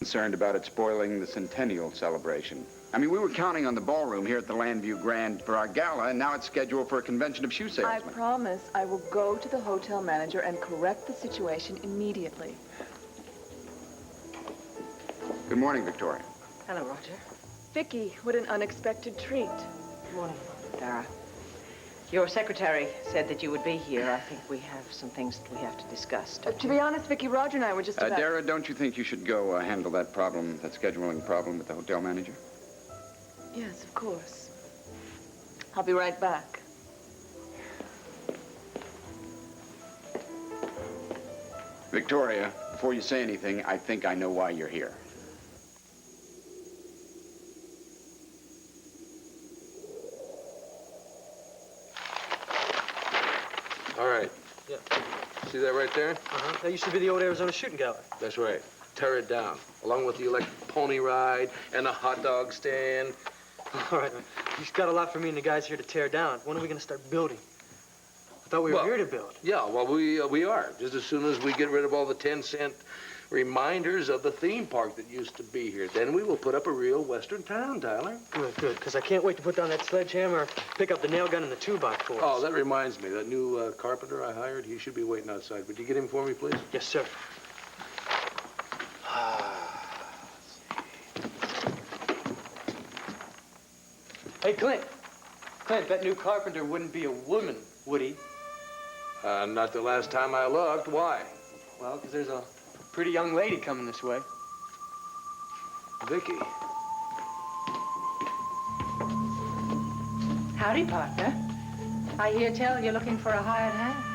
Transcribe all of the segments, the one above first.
Concerned about it spoiling the centennial celebration. I mean, we were counting on the ballroom here at the Landview Grand for our gala, and now it's scheduled for a convention of shoe salesmen. I promise I will go to the hotel manager and correct the situation immediately. Good morning, Victoria. Hello, Roger. Vicky, what an unexpected treat. Good morning, Dara. Your secretary said that you would be here. I think we have some things that we have to discuss. To be honest, Vicky, Roger and I were just about... Dara, don't you think you should go handle that problem, that scheduling problem with the hotel manager? Yes, of course. I'll be right back. Victoria, before you say anything, I think I know why you're here. All right. Yeah. See that right there? Uh-huh. That used to be the old Arizona shooting gallery. That's right. Tear it down, along with the electric pony ride and the hot dog stand. All right, man. You've got a lot for me and the guys here to tear down. When are we going to start building? I thought we were here to build. Yeah, well, we are. Just as soon as we get rid of all the 10-cent reminders of the theme park that used to be here. Then we will put up a real Western town, Tyler. Good, good, because I can't wait to put down that sledgehammer, pick up the nail gun and the 2x for us. Oh, that reminds me. That new carpenter I hired, he should be waiting outside. Would you get him for me, please? Yes, sir. Hey, Clint. Clint, that new carpenter wouldn't be a woman, would he? Not the last time I looked. Why? Well, because there's a pretty young lady coming this way. Vicky. Howdy, partner. I hear tell you're looking for a hired hand.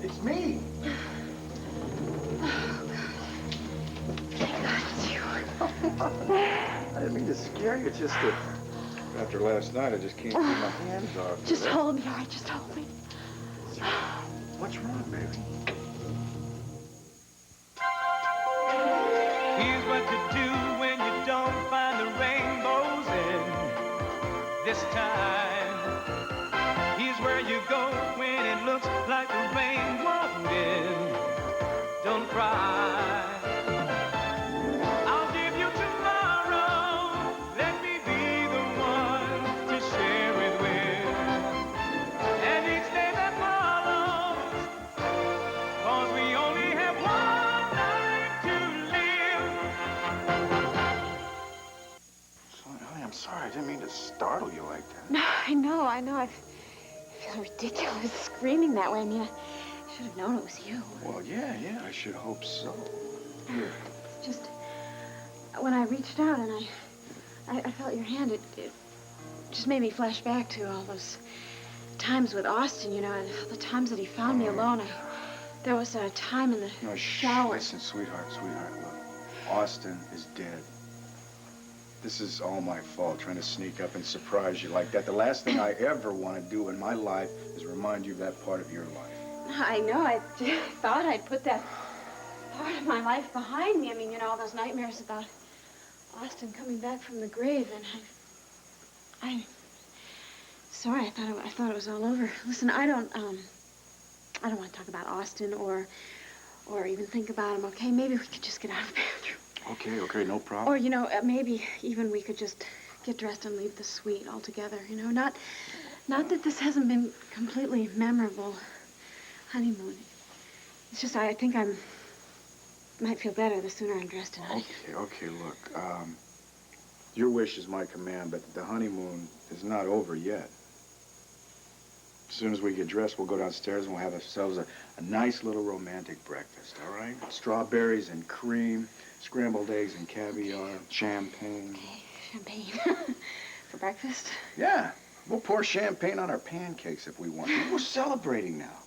It's me. I didn't mean to scare you. It's just that after last night, I just can't keep my hands off. Just hold me, all right? Just hold me. What's wrong, baby? Here's what to do when you don't find the rainbows in this time. Here's where you go when it looks like the rain won't end. Don't cry. I'll give you tomorrow. Let me be the one to share it with. And each day that follows, 'cause we only have one life to live. Honey, I'm sorry. I didn't mean to startle you like that. No, I know. I feel ridiculous screaming that way. I mean, I should have known it was you. Well, yeah, I should hope so. Here. Just when I reached out and I felt your hand, it just made me flash back to all those times with Austin, you know, and the times that he found me alone. There was a time in the shower. Listen, sweetheart, look. Austin is dead. This is all my fault, trying to sneak up and surprise you like that. The last thing I ever want to do in my life is remind you of that part of your life. I know. I thought I'd put that part of my life behind me. I mean, you know, all those nightmares about Austin coming back from the grave, and I'm sorry. I thought it was all over. Listen, I don't want to talk about Austin or even think about him. Okay, maybe we could just get out of the bathroom. Okay, no problem. Or, you know, maybe even we could just get dressed and leave the suite altogether, you know? Not that this hasn't been completely memorable honeymoon. It's just I think might feel better the sooner I'm dressed tonight. Okay, look, your wish is my command, but the honeymoon is not over yet. As soon as we get dressed, we'll go downstairs and we'll have ourselves a nice little romantic breakfast, all right? Strawberries and cream, scrambled eggs and caviar, champagne. Okay, champagne. For breakfast? Yeah, we'll pour champagne on our pancakes if we want. We're celebrating now.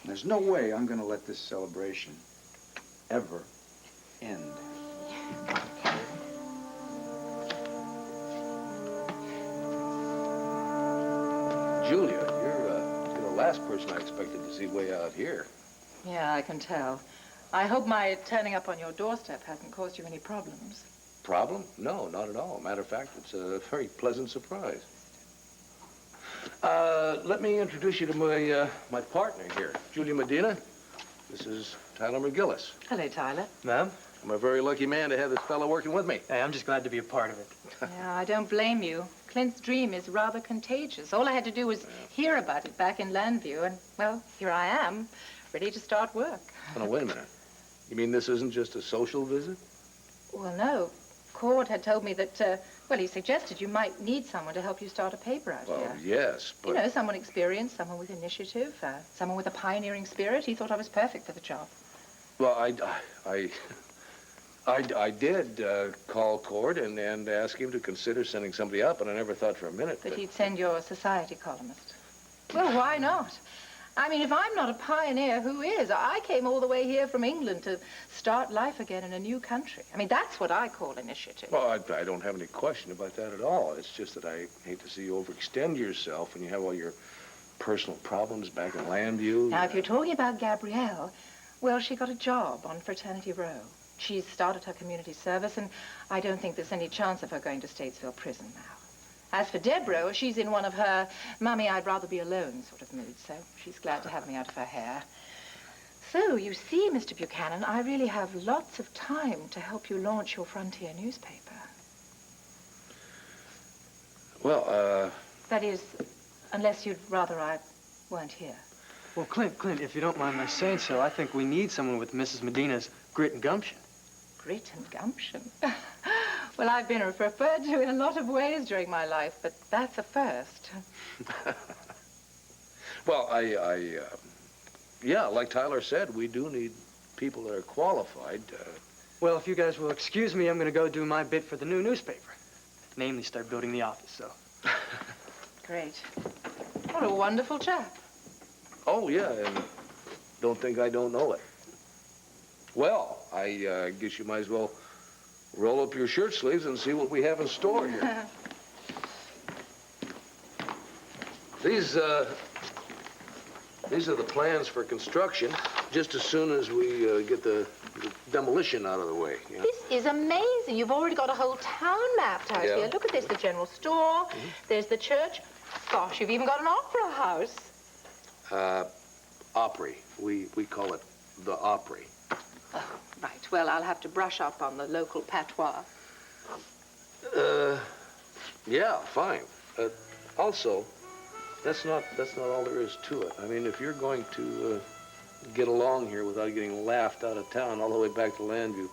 There's no way I'm gonna let this celebration ever end. Julia, you're gonna last person I expected to see way out here. Yeah, I can tell. I hope my turning up on your doorstep hasn't caused you any problems. Problem? No, not at all. Matter of fact, it's a very pleasant surprise. Let me introduce you to my partner here, Julia Medina. This is Tyler McGillis. Hello, Tyler. Ma'am? I'm a very lucky man to have this fellow working with me. Hey, I'm just glad to be a part of it. Yeah, I don't blame you. Clint's dream is rather contagious. All I had to do was hear about it back in Landview, and, well, here I am, ready to start work. Oh, no, wait a minute. You mean this isn't just a social visit? Well, no. Cord had told me that, well, he suggested you might need someone to help you start a paper out Well, here. yes, but... You know, someone experienced, someone with initiative, someone with a pioneering spirit. He thought I was perfect for the job. Well, I did call Cord and ask him to consider sending somebody up, and I never thought for a minute That he'd send your society columnist. Well, why not? I mean, if I'm not a pioneer, who is? I came all the way here from England to start life again in a new country. I mean, that's what I call initiative. Well, I don't have any question about that at all. It's just that I hate to see you overextend yourself when you have all your personal problems back in Landview. Now, if you're talking about Gabrielle, well, she got a job on Fraternity Row. She's started her community service, and I don't think there's any chance of her going to Statesville prison now. As for Deborah, she's in one of her mummy, I'd rather be alone sort of moods, so she's glad to have me out of her hair. So, you see, Mr. Buchanan, I really have lots of time to help you launch your Frontier newspaper. Well, That is, unless you'd rather I weren't here. Well, Clint, if you don't mind my saying so, I think we need someone with Mrs. Medina's grit and gumption. Grit and gumption. Well, I've been referred to in a lot of ways during my life, but that's a first. well, yeah, like Tyler said, we do need people that are qualified. Well, if you guys will excuse me, I'm going to go do my bit for the new newspaper. Namely, start building the office, so. Great. What a wonderful chap. Oh, yeah, and don't think I don't know it. Well, I guess you might as well roll up your shirt sleeves and see what we have in store here. These are the plans for construction, just as soon as we get the demolition out of the way. You know? This is amazing. You've already got a whole town mapped out here. Look at this, the general store, there's the church. Gosh, you've even got an opera house. Opry. We call it the Opry. Oh, right. Well, I'll have to brush up on the local patois. Yeah, fine. Also, that's not all there is to it. I mean, if you're going to get along here without getting laughed out of town all the way back to Landview,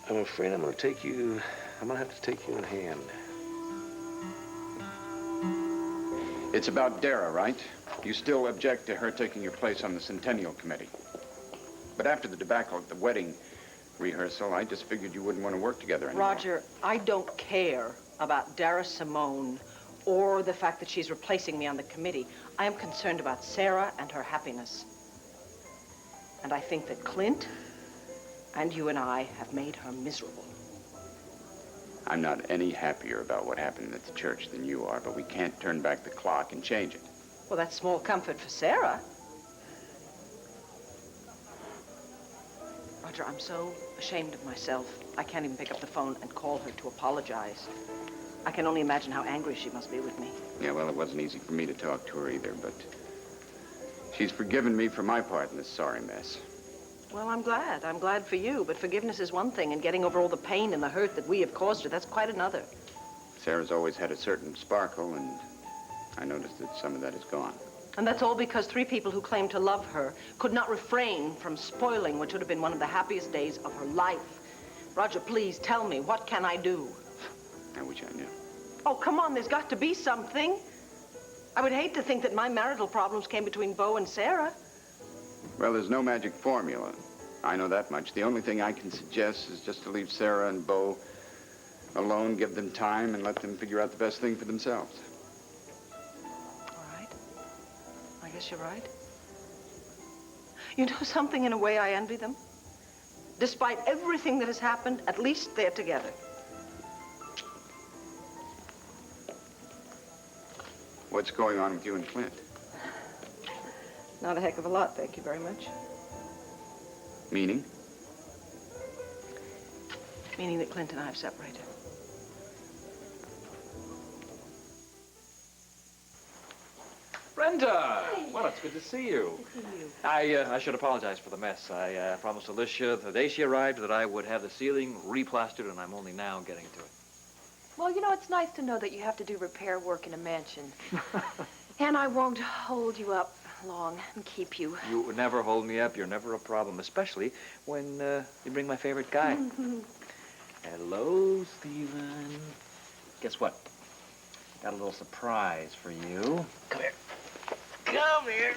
I'm afraid I'm going to have to take you in hand. It's about Dara, right? You still object to her taking your place on the Centennial Committee. But after the debacle at the wedding rehearsal, I just figured you wouldn't want to work together anymore. Roger, I don't care about Dara Simone or the fact that she's replacing me on the committee. I am concerned about Sarah and her happiness. And I think that Clint and you and I have made her miserable. I'm not any happier about what happened at the church than you are, but we can't turn back the clock and change it. Well, that's small comfort for Sarah. Roger, I'm so ashamed of myself. I can't even pick up the phone and call her to apologize. I can only imagine how angry she must be with me. Yeah, well, it wasn't easy for me to talk to her either, but she's forgiven me for my part in this sorry mess. Well, I'm glad. I'm glad for you. But forgiveness is one thing, and getting over all the pain and the hurt that we have caused her, that's quite another. Sarah's always had a certain sparkle, and I noticed that some of that is gone. And that's all because 3 people who claim to love her could not refrain from spoiling what should have been one of the happiest days of her life. Roger, please tell me, what can I do? I wish I knew. Oh, come on, there's got to be something. I would hate to think that my marital problems came between Beau and Sarah. Well, there's no magic formula. I know that much. The only thing I can suggest is just to leave Sarah and Beau alone, give them time, and let them figure out the best thing for themselves. All right. I guess you're right. You know something, in a way, I envy them. Despite everything that has happened, at least they're together. What's going on with you and Clint? Not a heck of a lot, thank you very much. Meaning? Meaning that Clint and I have separated. Brenda! Well, it's good to see you. Good to see you. I should apologize for the mess. I promised Alicia the day she arrived that I would have the ceiling replastered, and I'm only now getting to it. Well, you know, it's nice to know that you have to do repair work in a mansion. And I won't hold you up long and keep you. You would never hold me up. You're never a problem, especially when you bring my favorite guy. Hello, Stephen. Guess what? Got a little surprise for you. Come here. Come here.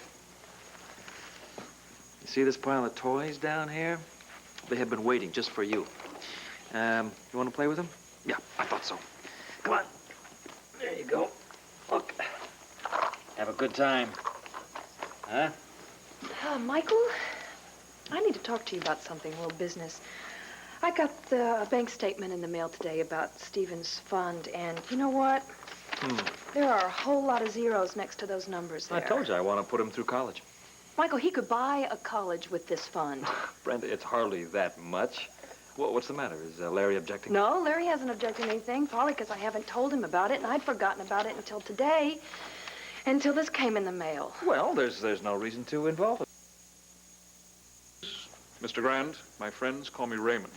You see this pile of toys down here? They have been waiting just for you. You want to play with them? Yeah, I thought so. Come on. There you go. Look. Have a good time. Huh? Michael, I need to talk to you about something, a little business. I got a bank statement in the mail today about Stephen's fund, and you know what? There are a whole lot of zeros next to those numbers there. I told you I want to put him through college. Michael, he could buy a college with this fund. Brenda, it's hardly that much. What's the matter? Is Larry objecting? No, Larry hasn't objected to anything, probably because I haven't told him about it, and I'd forgotten about it until today, until this came in the mail. Well, there's no reason to involve it. Mr. Grant, my friends call me Raymond.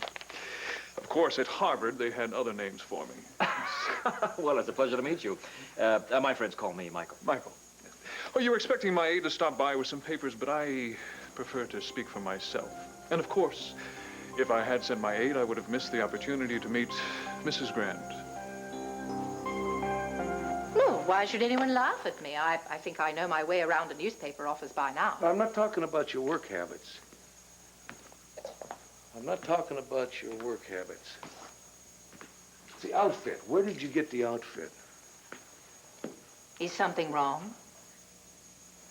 Of course, at Harvard, they had other names for me. Well, it's a pleasure to meet you. My friends call me Michael. Michael. Oh, you were expecting my aide to stop by with some papers, but I prefer to speak for myself. And of course, if I had sent my aide, I would have missed the opportunity to meet Mrs. Grant. No, why should anyone laugh at me? I think I know my way around a newspaper office by now. I'm not talking about your work habits. I'm not talking about your work habits. The outfit. Where did you get the outfit? Is something wrong?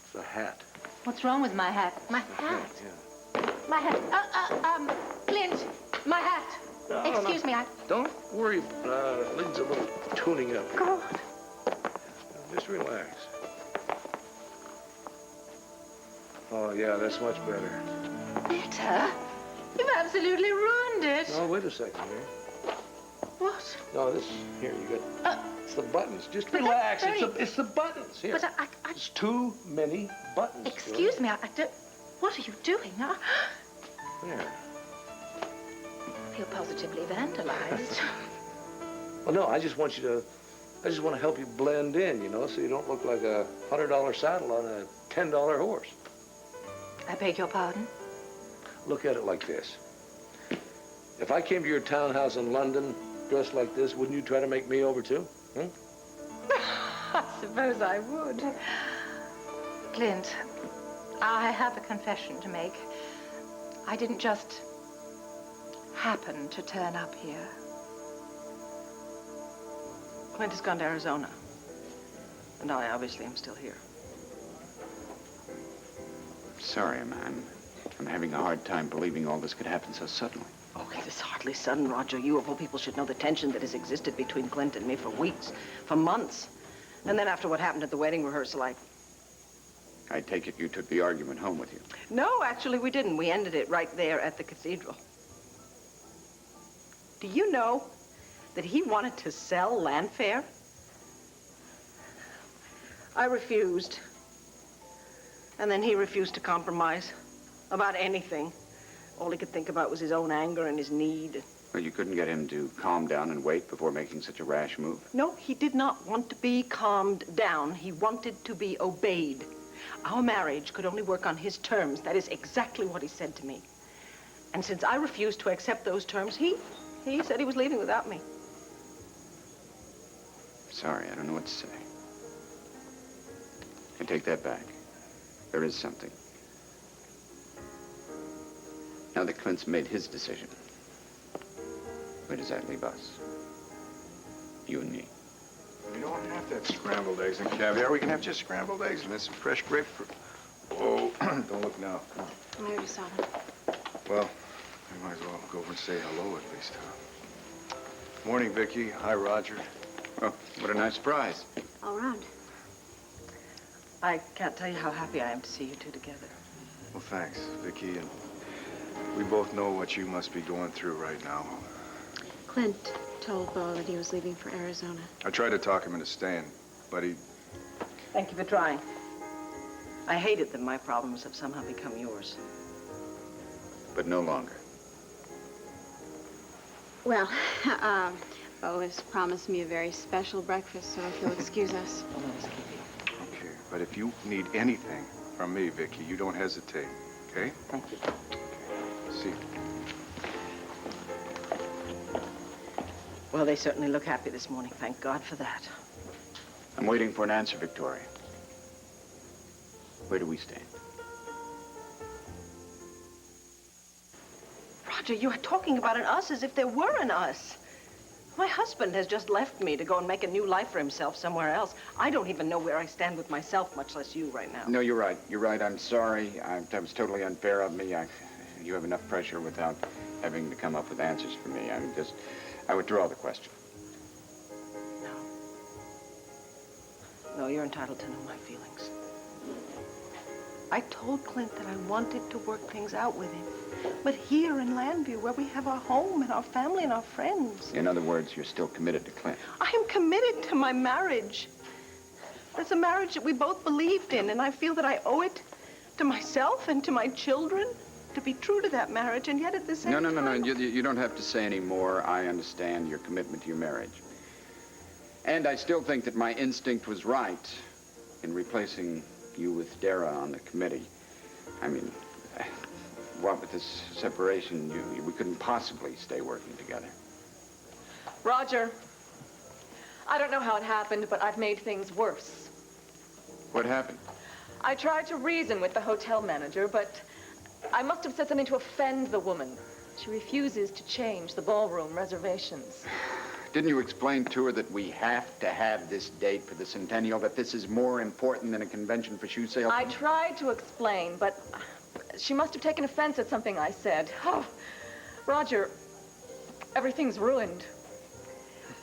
It's a hat. What's wrong with my hat? My hat? Yeah. My hat. Clint, my hat. Excuse me, Don't worry. Needs a little tuning up. God. Just relax. Oh, yeah, that's much better. Better? You've absolutely ruined it. No, wait a second here. What? No, here, you got... it's the buttons. Just but relax. that's very- It's the buttons. Here. But There's too many buttons. excuse me, I don't... What are you doing? There. I feel positively vandalized. Well, no, I just want to help you blend in, you know, so you don't look like a $100 saddle on a $10 horse. I beg your pardon? Look at it like this. If I came to your townhouse in London dressed like this, wouldn't you try to make me over too? I suppose I would. Clint, I have a confession to make. I didn't just happen to turn up here. Clint has gone to Arizona. And I obviously am still here. Sorry, I'm having a hard time believing all this could happen so suddenly. Oh, it is hardly sudden, Roger. You, of all people, should know the tension that has existed between Clint and me for weeks, for months. And then after what happened at the wedding rehearsal, I take it you took the argument home with you. No, actually, we didn't. We ended it right there at the cathedral. Do you know that he wanted to sell Landfair? I refused. And then he refused to compromise about anything. All he could think about was his own anger and his need. Well, you couldn't get him to calm down and wait before making such a rash move? No, he did not want to be calmed down. He wanted to be obeyed. Our marriage could only work on his terms. That is exactly what he said to me. And since I refused to accept those terms, he said he was leaving without me. Sorry, I don't know what to say. I take that back. There is something. Now that Clint's made his decision, where does that leave us? You and me. We don't have that scrambled eggs and caviar. We can have just scrambled eggs and then some fresh grapefruit. Whoa, don't look now. I already saw them. Well, we might as well go over and say hello at least, huh? Morning, Vicky. Hi, Roger. Oh, what a nice surprise. All around. I can't tell you how happy I am to see you two together. Well, thanks, Vicky. And we both know what you must be going through right now. Clint told Bo that he was leaving for Arizona. I tried to talk him into staying, but he... Thank you for trying. I hate it that my problems have somehow become yours. But no longer. Well, Bo has promised me a very special breakfast, so if you'll excuse us. Okay, but if you need anything from me, Vicky, you don't hesitate, okay? Thank you. Okay. See. Well, they certainly look happy this morning. Thank God for that. I'm waiting for an answer, Victoria. Where do we stand? Roger, you are talking about an us as if there were an us. My husband has just left me to go and make a new life for himself somewhere else. I don't even know where I stand with myself, much less you right now. No, you're right. You're right. I'm sorry. That was totally unfair of me. You have enough pressure without having to come up with answers for me. I withdraw the question. No, you're entitled to know my feelings. I told Clint that I wanted to work things out with him. But here in Landview, where we have our home and our family and our friends. In other words, you're still committed to Clint. I am committed to my marriage. It's a marriage that we both believed in, and I feel that I owe it to myself and to my children to be true to that marriage, and yet at the same time... No. You don't have to say any more. I understand your commitment to your marriage. And I still think that my instinct was right in replacing you with Dara on the committee. I mean, what with this separation, we couldn't possibly stay working together. Roger, I don't know how it happened, but I've made things worse. What happened? I tried to reason with the hotel manager, but I must have said something to offend the woman. She refuses to change the ballroom reservations. Didn't you explain to her that we have to have this date for the centennial, that this is more important than a convention for shoe sales? I tried to explain, but she must have taken offense at something I said. Oh, Roger, everything's ruined.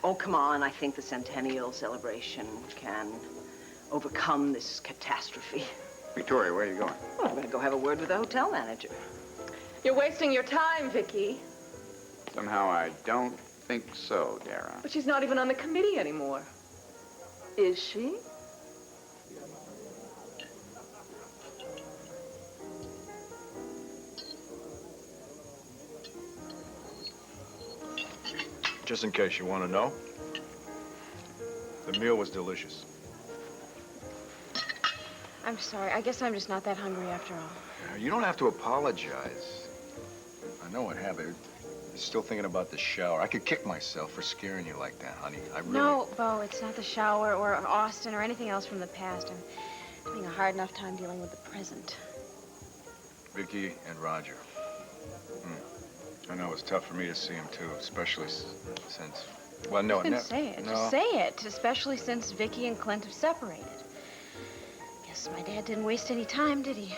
Oh, come on. I think the centennial celebration can overcome this catastrophe. Victoria, where are you going? Well, I'm going to go have a word with the hotel manager. You're wasting your time, Vicky. Somehow I don't think so, Dara. But she's not even on the committee anymore. Is she? Just in case you want to know, the meal was delicious. I'm sorry. I guess I'm just not that hungry after all. You don't have to apologize. I know what happened. I'm still thinking about the shower. I could kick myself for scaring you like that, honey. I really... No, Bo, it's not the shower or Austin or anything else from the past. I'm having a hard enough time dealing with the present. Vicky and Roger. I know it's tough for me to see him, too, especially since... Well, no, Just say it. No. Just say it, especially since Vicky and Clint have separated. Guess my dad didn't waste any time, did he?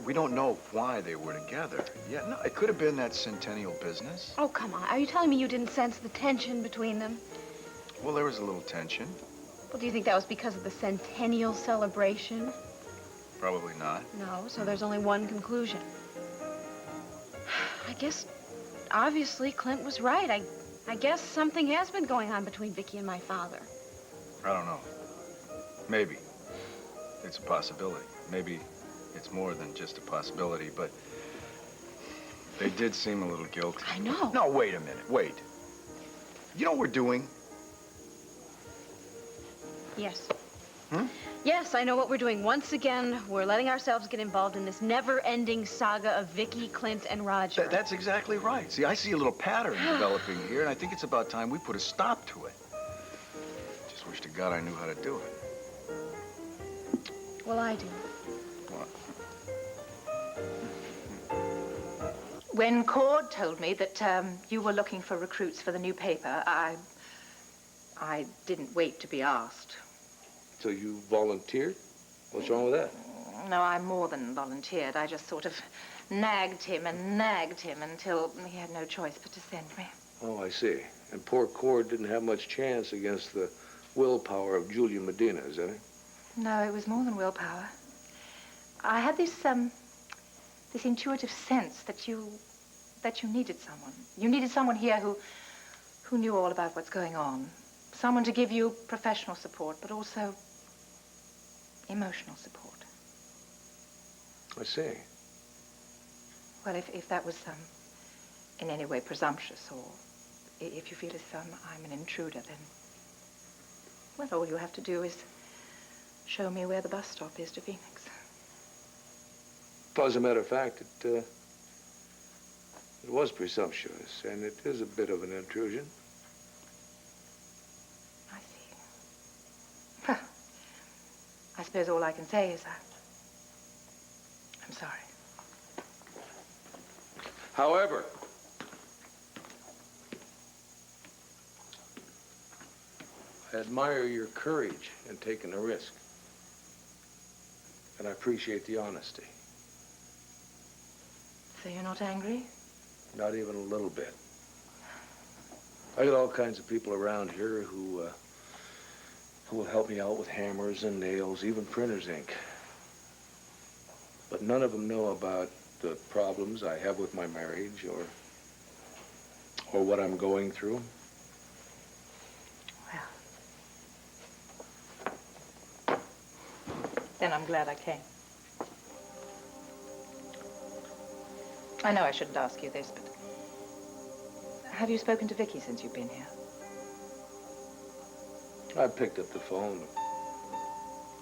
We don't know why they were together. Yeah, no, it could have been that centennial business. Oh, come on. Are you telling me you didn't sense the tension between them? Well, there was a little tension. Well, do you think that was because of the centennial celebration? Probably not. No, so there's only one conclusion. I guess, obviously, Clint was right. I guess something has been going on between Vicky and my father. I don't know. Maybe. It's a possibility. Maybe it's more than just a possibility, but they did seem a little guilty. I know. No, wait a minute. Wait. You know what we're doing? Yes. Hmm? Yes, I know what we're doing. Once again, we're letting ourselves get involved in this never-ending saga of Vicky, Clint, and Roger. That's exactly right. See, I see a little pattern developing here, and I think it's about time we put a stop to it. Just wish to God I knew how to do it. Well, I do. What? When Cord told me that you were looking for recruits for the new paper, I didn't wait to be asked. So you volunteered? What's wrong with that? No, I more than volunteered. I just sort of nagged him until he had no choice but to send me. Oh, I see. And poor Cord didn't have much chance against the willpower of Julia Medina, is that it? No, it was more than willpower. I had this intuitive sense that you needed someone. You needed someone here who knew all about what's going on. Someone to give you professional support, but also emotional support. I see. Well, if that was in any way presumptuous, or if you feel as though I'm an intruder, then, well, all you have to do is show me where the bus stop is to Phoenix. Well, as a matter of fact, it was presumptuous, and it is a bit of an intrusion. I see. Well, I suppose all I can say is I'm sorry. However, I admire your courage in taking a risk. And I appreciate the honesty. So you're not angry? Not even a little bit. I got all kinds of people around here who will help me out with hammers and nails, even printer's ink. But none of them know about the problems I have with my marriage or what I'm going through. Well, then I'm glad I came. I know I shouldn't ask you this, but have you spoken to Vicky since you've been here? I picked up the phone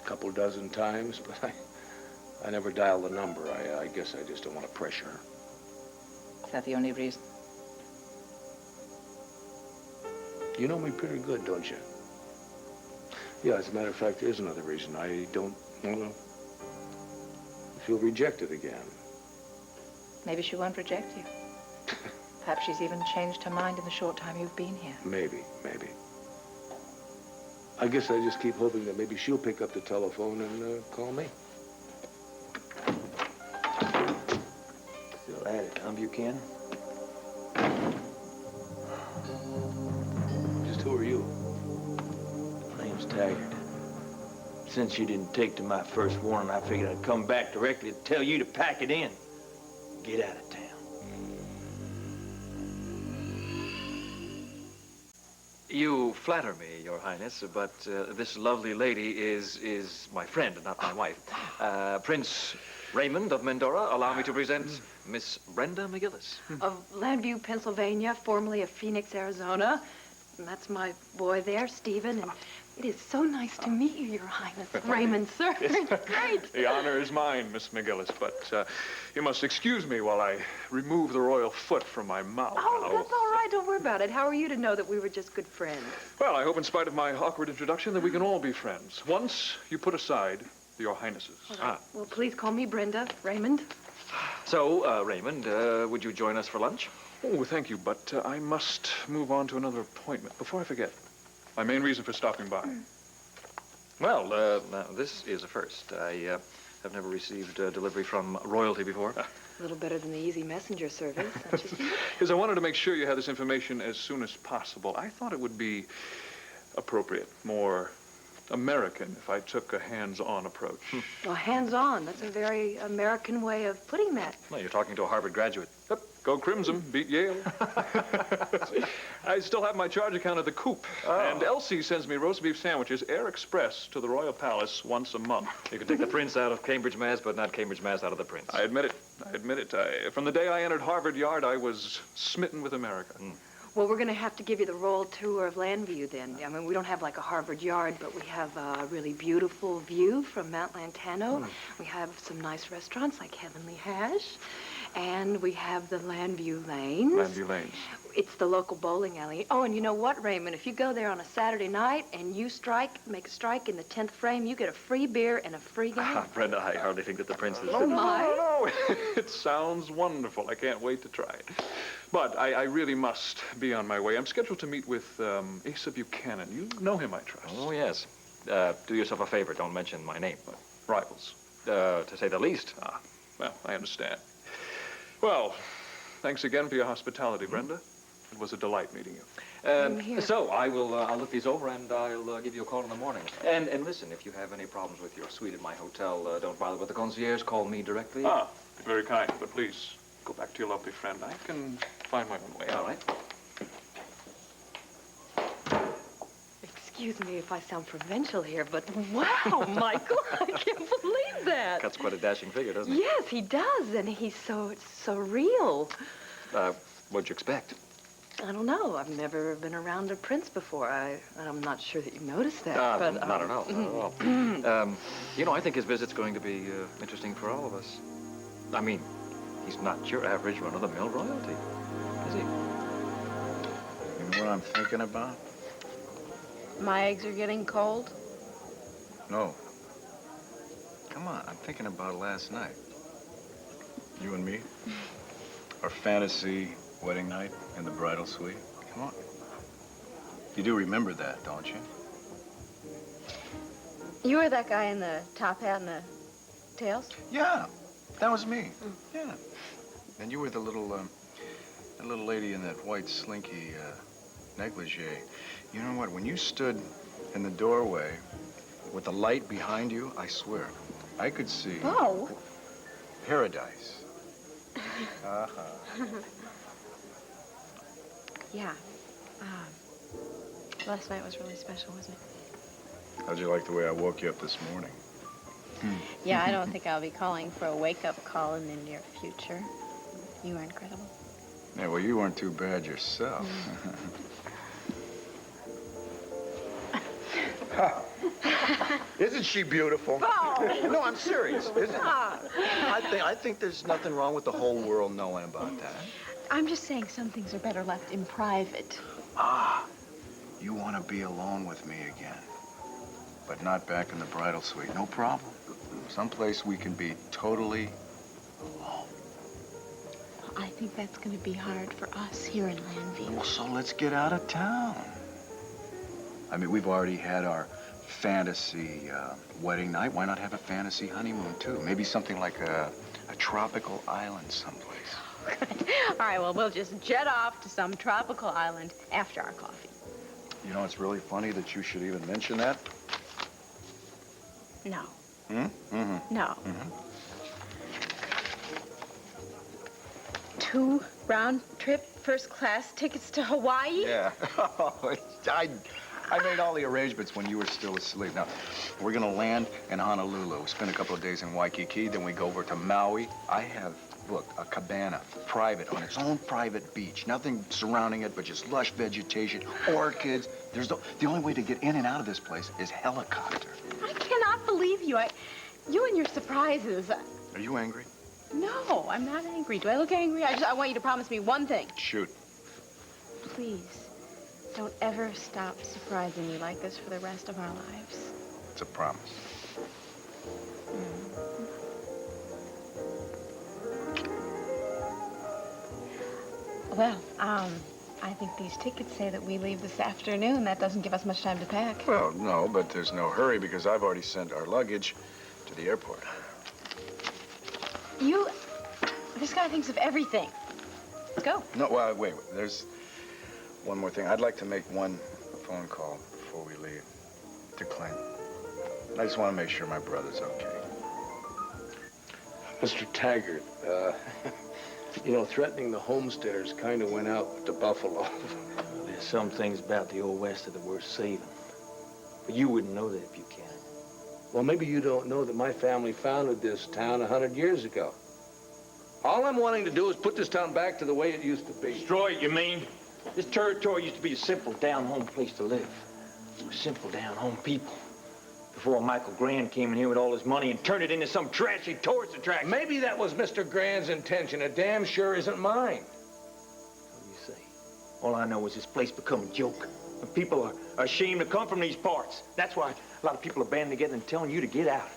a couple dozen times, but I never dialed the number. I guess I just don't want to pressure her. Is that the only reason? You know me pretty good, don't you? Yeah, as a matter of fact, there's another reason. I don't want to feel rejected again. Maybe she won't reject you. Perhaps she's even changed her mind in the short time you've been here. Maybe. I guess I just keep hoping that maybe she'll pick up the telephone and call me. Still at it, huh, Buchanan? Just who are you? My name's Taggart. Since you didn't take to my first warning, I figured I'd come back directly to tell you to pack it in. Get out of town. You flatter me, Your Highness, but this lovely lady is my friend, not my wife. Prince Raymond of Mendora, allow me to present Miss Brenda McGillis. Of Landview, Pennsylvania, formerly of Phoenix, Arizona. And that's my boy there, Stephen, and it is so nice to meet you, Your Highness. Raymond, sir. It's great. The honor is mine, Miss McGillis, but you must excuse me while I remove the royal foot from my mouth. Oh, that's all right. Don't worry about it. How are you to know that we were just good friends? Well, I hope in spite of my awkward introduction that we can all be friends. Once you put aside Your Highnesses. Right. Well, please call me Brenda. Raymond. So, Raymond, would you join us for lunch? Oh, thank you, but I must move on to another appointment. Before I forget, my main reason for stopping by. Well, now, this is a first. I have never received delivery from royalty before. A little better than the easy messenger service, don't you think? Because I wanted to make sure you had this information as soon as possible. I thought it would be appropriate, more American, if I took a hands-on approach. Well, hands-on. That's a very American way of putting that. Well, you're talking to a Harvard graduate. Yep, go Crimson, beat Yale. I still have my charge account at the Coop. Oh. And Elsie sends me roast beef sandwiches, Air Express, to the Royal Palace once a month. You can take the prince out of Cambridge, Mass., but not Cambridge, Mass. out of the prince. I admit it. From the day I entered Harvard Yard, I was smitten with America. Well, we're going to have to give you the royal tour of Landview then. I mean, we don't have like a Harvard Yard, but we have a really beautiful view from Mount Lantano. We have some nice restaurants like Heavenly Hash. And we have the Landview Lanes. Landview Lanes. It's the local bowling alley. Oh, and you know what, Raymond? If you go there on a Saturday night and you make a strike in the 10th frame, you get a free beer and a free game. Brenda, I hardly think that the prince is... Oh, my. No. It sounds wonderful. I can't wait to try it. But I really must be on my way. I'm scheduled to meet with Asa Buchanan. You know him, I trust. Oh, yes. Do yourself a favor. Don't mention my name. Rivals. To say the least. Well, I understand. Well, thanks again for your hospitality, Brenda. It was a delight meeting you. So I'll look these over and I'll give you a call in the morning. And listen, if you have any problems with your suite at my hotel, don't bother with the concierge. Call me directly. Ah, very kind, but please go back to your lovely friend. I can find my own way out. All right. Excuse me if I sound provincial here, but wow, Michael, I can't believe that. That's quite a dashing figure, doesn't he? Yes, he does, and he's so real. What'd you expect? I don't know. I've never been around a prince before. I'm not sure that you noticed that, but... Not at all, not at all. You know, I think his visit's going to be interesting for all of us. I mean, he's not your average run-of-the-mill royalty, is he? You know what I'm thinking about? My eggs are getting cold. No. Come on, I'm thinking about last night. You and me. Our fantasy wedding night in the bridal suite. Come on. You do remember that, don't you? You were that guy in the top hat and the tails? Yeah, that was me. Yeah. And you were the little lady in that white slinky negligee. You know what? When you stood in the doorway with the light behind you, I swear, I could see paradise. Yeah. Last night was really special, wasn't it? How'd you like the way I woke you up this morning? Yeah, I don't think I'll be calling for a wake-up call in the near future. You were incredible. Yeah, well, you weren't too bad yourself. Isn't she beautiful? Oh. No, I'm serious. Isn't I think there's nothing wrong with the whole world knowing about that. I'm just saying some things are better left in private. Ah, you want to be alone with me again. But not back in the bridal suite. No problem. Someplace we can be totally alone. I think that's going to be hard for us here in Landview. Well, so let's get out of town. I mean, we've already had our fantasy wedding night. Why not have a fantasy honeymoon, too? Maybe something like a tropical island someplace. All right, well, we'll just jet off to some tropical island after our coffee. You know, it's really funny that you should even mention that. No. Hmm? Mm-hmm. No. Mm-hmm. 2 round-trip first-class tickets to Hawaii? Yeah. I made all the arrangements when you were still asleep. Now, we're going to land in Honolulu, spend a couple of days in Waikiki, then we go over to Maui. I have booked a cabana, private, on its own private beach. Nothing surrounding it but just lush vegetation, orchids. The only way to get in and out of this place is helicopter. I cannot believe you. You and your surprises. Are you angry? No, I'm not angry. Do I look angry? I want you to promise me one thing. Shoot. Please, don't ever stop surprising me like this for the rest of our lives. It's a promise. Well, I think these tickets say that we leave this afternoon. That doesn't give us much time to pack. Well, no, but there's no hurry because I've already sent our luggage to the airport. This guy thinks of everything. Let's go. No, well, wait. There's one more thing. I'd like to make one phone call before we leave to Clint. I just want to make sure my brother's okay. Mr. Taggart, you know, threatening the homesteaders kind of went out to Buffalo. There's some things about the old West that are worth saving. But you wouldn't know that if you can. Well, maybe you don't know that my family founded this town 100 years ago. All I'm wanting to do is put this town back to the way it used to be. Destroy it, you mean? This territory used to be a simple, down-home place to live. Simple, down-home people. Before Michael Grand came in here with all his money and turned it into some trashy tourist attraction. Maybe that was Mr. Grand's intention. It damn sure isn't mine. What do you say? All I know is this place become a joke. And people are ashamed to come from these parts. That's why a lot of people are banding together and telling you to get out.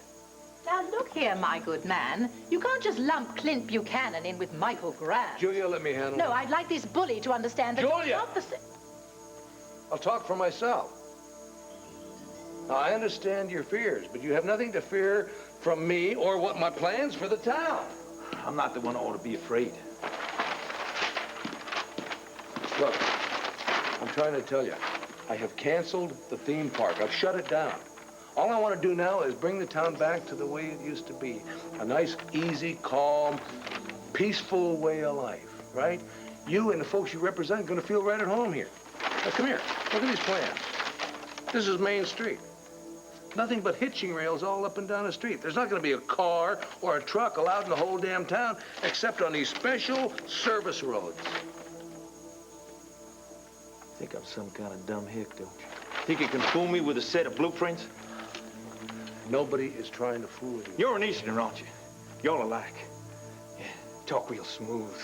Now, look here, my good man. You can't just lump Clint Buchanan in with Michael Grant. Julia, let me handle it. No, I'd like this bully to understand that Julia! you're not the same. I'll talk for myself. Now, I understand your fears, but you have nothing to fear from me or what my plans for the town. I'm not the one who ought to be afraid. Look, I'm trying to tell you, I have canceled the theme park. I've shut it down. All I want to do now is bring the town back to the way it used to be. A nice, easy, calm, peaceful way of life, right? You and the folks you represent are going to feel right at home here. Now, come here. Look at these plans. This is Main Street. Nothing but hitching rails all up and down the street. There's not going to be a car or a truck allowed in the whole damn town except on these special service roads. Think I'm some kind of dumb hick, don't you? Think you can fool me with a set of blueprints? Nobody is trying to fool you. You're an Easterner, aren't you? Y'all alike. Yeah, talk real smooth.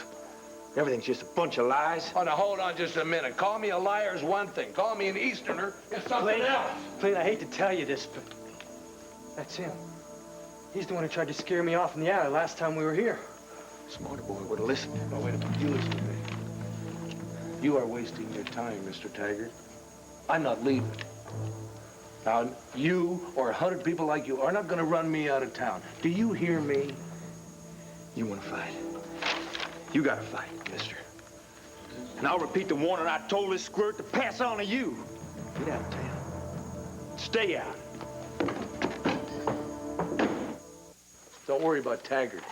Everything's just a bunch of lies. Oh, now, hold on just a minute. Call me a liar is one thing. Call me an Easterner is something else. Clayton, I hate to tell you this, but that's him. He's the one who tried to scare me off in the alley last time we were here. Smarter boy would have listened. Oh, wait a minute. You listen to me. You are wasting your time, Mr. Taggart. I'm not leaving. Now, you or 100 people like you are not going to run me out of town. Do you hear me? You want to fight? You got to fight, mister. And I'll repeat the warning I told this squirt to pass on to you. Get out of town. Stay out. Don't worry about Taggart.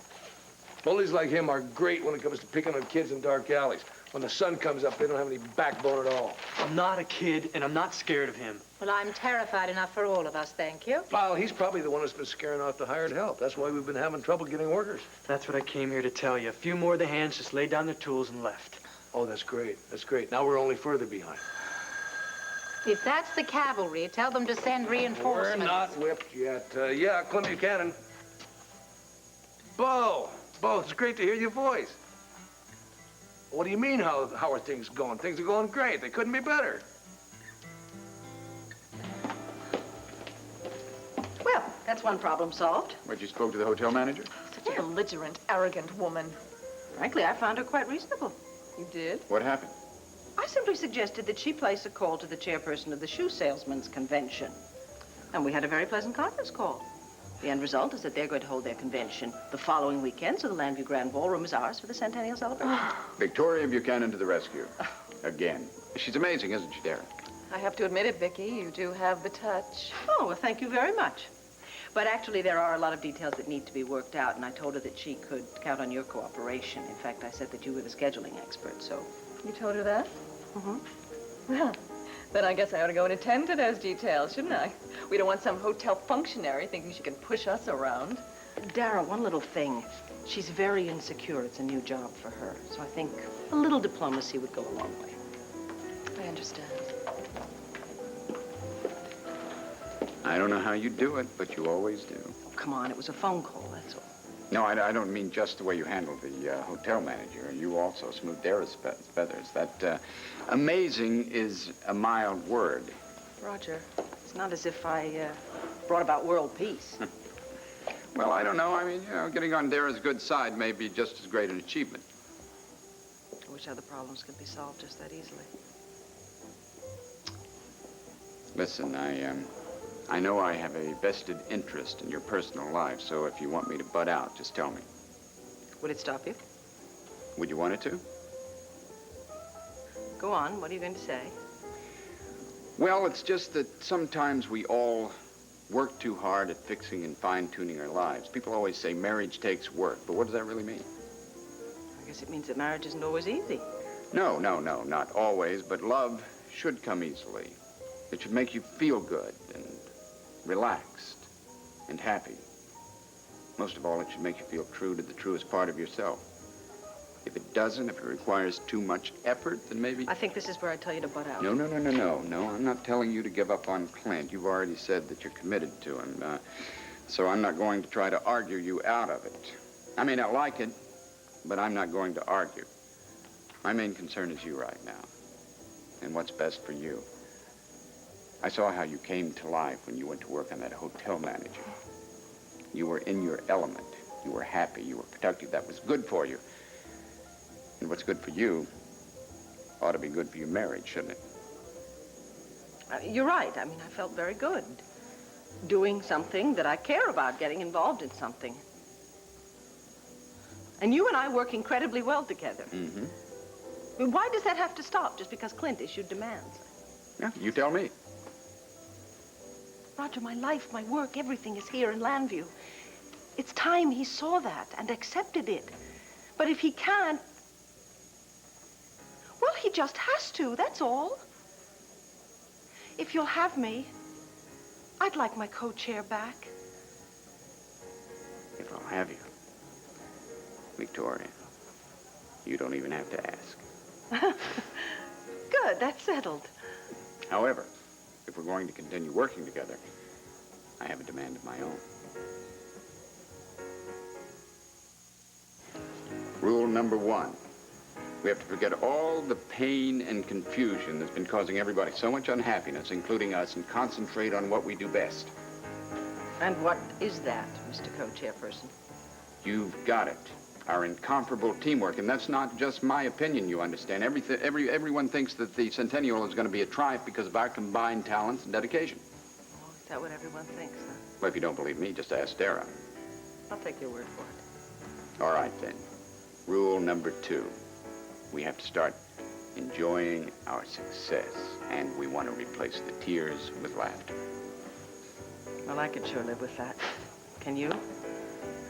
Bullies like him are great when it comes to picking on kids in dark alleys. When the sun comes up, they don't have any backbone at all. I'm not a kid, and I'm not scared of him. Well, I'm terrified enough for all of us, thank you. Well, he's probably the one who's been scaring off the hired help. That's why we've been having trouble getting workers. That's what I came here to tell you. A few more of the hands just laid down their tools and left. Oh, that's great. That's great. Now we're only further behind. If that's the cavalry, tell them to send reinforcements. We're not whipped yet. Yeah, Clem Buchanan. Bo, it's great to hear your voice. What do you mean, how are things going? Things are going great. They couldn't be better. Well, that's one problem solved. What, you spoke to the hotel manager? Such a belligerent, arrogant woman. Frankly, I found her quite reasonable. You did? What happened? I simply suggested that she place a call to the chairperson of the shoe salesmen's convention. And we had a very pleasant conference call. The end result is that they're going to hold their convention the following weekend, so the Landview Grand Ballroom is ours for the centennial celebration. Victoria Buchanan to the rescue. Again. She's amazing, isn't she, Dara? I have to admit it, Vicki. You do have the touch. Oh, well, thank you very much. But actually, there are a lot of details that need to be worked out, and I told her that she could count on your cooperation. In fact, I said that you were the scheduling expert, so... You told her that? Mm-hmm. Well, then I guess I ought to go and attend to those details, shouldn't I? We don't want some hotel functionary thinking she can push us around. Dara, one little thing. She's very insecure. It's a new job for her. So I think a little diplomacy would go a long way. I understand. I don't know how you do it, but you always do. Oh, come on, it was a phone call, that's all. No, I don't mean just the way you handled the hotel manager. You also smoothed Dara's feathers. That amazing is a mild word. Roger, it's not as if I brought about world peace. Well, I don't know. I mean, you know, getting on Dara's good side may be just as great an achievement. I wish other problems could be solved just that easily. Listen, I know I have a vested interest in your personal life, so if you want me to butt out, just tell me. Would it stop you? Would you want it to? Go on, what are you going to say? Well, it's just that sometimes we all work too hard at fixing and fine-tuning our lives. People always say marriage takes work, but what does that really mean? I guess it means that marriage isn't always easy. No, not always, but love should come easily. It should make you feel good and relaxed and happy. Most of all, it should make you feel true to the truest part of yourself. If it doesn't, if it requires too much effort, then maybe... I think this is where I tell you to butt out. No, I'm not telling you to give up on Clint. You've already said that you're committed to him. So I'm not going to try to argue you out of it. I may not like it, but I'm not going to argue. My main concern is you right now, and what's best for you. I saw how you came to life when you went to work on that hotel manager. You were in your element. You were happy. You were productive. That was good for you. And what's good for you ought to be good for your marriage, shouldn't it? You're right. I mean, I felt very good. Doing something that I care about, getting involved in something. And you and I work incredibly well together. Mm-hmm. Why does that have to stop just because Clint issued demands? Yeah, you tell me. Roger, my life, my work, everything is here in Landview. It's time he saw that and accepted it. But if he can't, well, he just has to, that's all. If you'll have me, I'd like my co-chair back. If I'll have you. Victoria, you don't even have to ask. Good, that's settled. However, if we're going to continue working together, I have a demand of my own. Rule number 1. We have to forget all the pain and confusion that's been causing everybody so much unhappiness, including us, and concentrate on what we do best. And what is that, Mr. Co-chairperson? You've got it. Our incomparable teamwork, and that's not just my opinion, you understand. Everyone thinks that the Centennial is going to be a triumph because of our combined talents and dedication. Oh, is that what everyone thinks, huh? Well, if you don't believe me, just ask Dara. I'll take your word for it. All right, then. Rule number 2. We have to start enjoying our success, and we want to replace the tears with laughter. Well, I could sure live with that. Can you?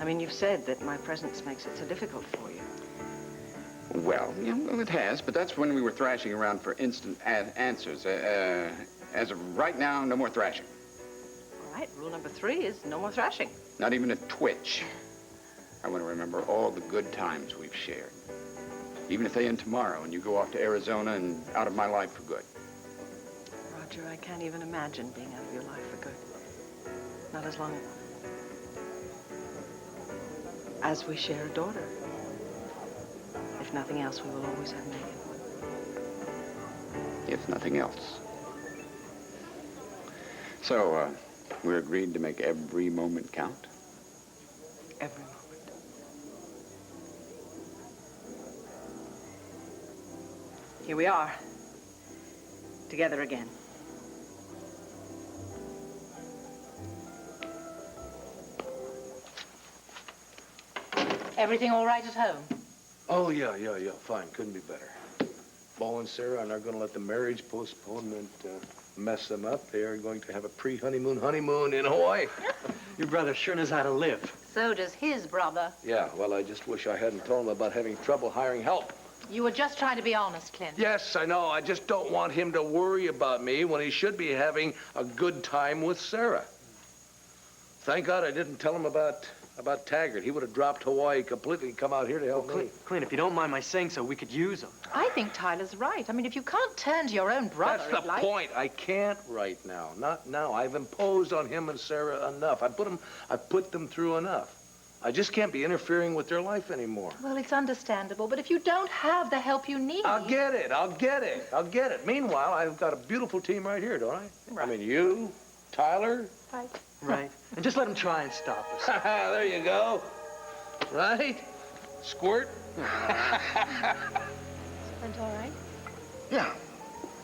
I mean, you've said that my presence makes it so difficult for you. Well, yeah, well, it has, but that's when we were thrashing around for instant answers. As of right now, no more thrashing. All right, rule number 3 is no more thrashing. Not even a twitch. I want to remember all the good times we've shared. Even if they end tomorrow and you go off to Arizona and out of my life for good. Roger, I can't even imagine being out of your life for good. Not as long as we share a daughter. If nothing else, we will always have Megan. If nothing else. So, we're agreed to make every moment count? Every moment. Here we are, together again. Everything all right at home? Oh, yeah, fine. Couldn't be better. Bo and Sarah are not going to let the marriage postponement mess them up. They are going to have a pre-honeymoon honeymoon in Hawaii. Your brother sure knows how to live. So does his brother. Yeah, well, I just wish I hadn't told him about having trouble hiring help. You were just trying to be honest, Clint. Yes, I know. I just don't want him to worry about me when he should be having a good time with Sarah. Thank God I didn't tell him about Taggart. He would have dropped Hawaii completely and come out here to help me. Clint, if you don't mind my saying so, we could use him. I think Tyler's right. I mean, if you can't turn to your own brother... That's the point. I can't right now. Not now. I've imposed on him and Sarah enough. I've put them through enough. I just can't be interfering with their life anymore. Well, it's understandable, but if you don't have the help you need... I'll get it. Meanwhile, I've got a beautiful team right here, don't I? Right. I mean, you, Tyler. Right. And just let him try and stop us. There you go. Right? Squirt. Clint all right? Yeah,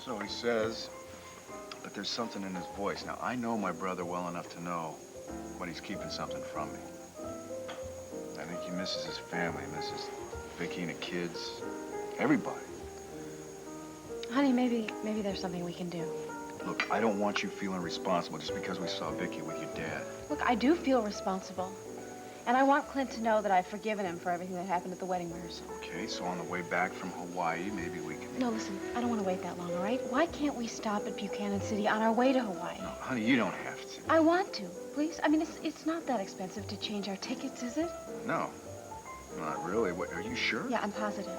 so he says, but there's something in his voice. Now, I know my brother well enough to know when he's keeping something from me. I think he misses his family, misses Vicky and the kids, everybody. Honey, maybe there's something we can do. Look, I don't want you feeling responsible just because we saw Vicky with your dad. Look, I do feel responsible. And I want Clint to know that I've forgiven him for everything that happened at the wedding rehearsal. Okay, so on the way back from Hawaii, maybe we can... No, listen, I don't want to wait that long, all right? Why can't we stop at Buchanan City on our way to Hawaii? No, honey, you don't have to. I want to, please. I mean, it's not that expensive to change our tickets, is it? No, not really. What, are you sure? Yeah, I'm positive.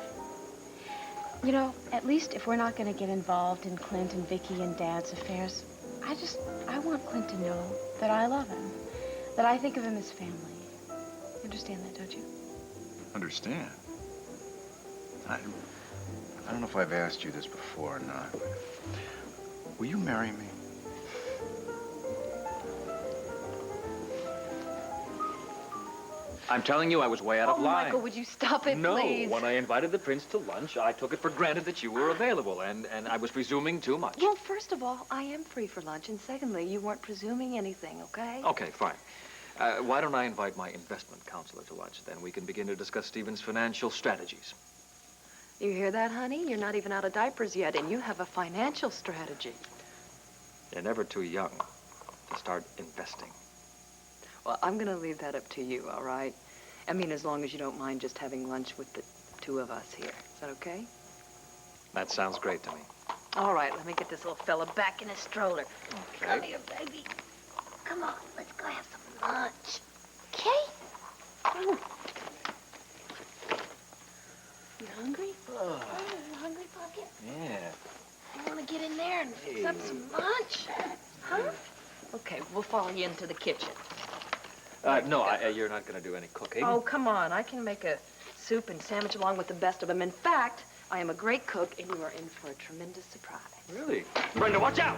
You know, at least if we're not going to get involved in Clint and Vicky and Dad's affairs, I want Clint to know that I love him, that I think of him as family. You understand that, don't you? Understand? I don't know if I've asked you this before or not, but will you marry me? I'm telling you, I was way out of line. Michael, would you stop it, please? No, when I invited the prince to lunch, I took it for granted that you were available, and I was presuming too much. Well, first of all, I am free for lunch, and secondly, you weren't presuming anything, okay? Okay, fine. Why don't I invite my investment counselor to lunch, then? We can begin to discuss Stephen's financial strategies. You hear that, honey? You're not even out of diapers yet, and you have a financial strategy. You're never too young to start investing. Well, I'm going to leave that up to you, all right? I mean, as long as you don't mind just having lunch with the two of us here. Is that okay? That sounds great to me. All right, let me get this little fella back in his stroller. Okay. Come here, baby. Come on, let's go have some lunch. Okay? Ooh. You hungry? Oh, you hungry, Pumpkin? Yeah. You want to get in there and fix up some lunch? Huh? Okay, we'll follow you into the kitchen. No, you're not going to do any cooking. Oh, come on. I can make a soup and sandwich along with the best of them. In fact, I am a great cook, and you are in for a tremendous surprise. Really? Brenda, watch out!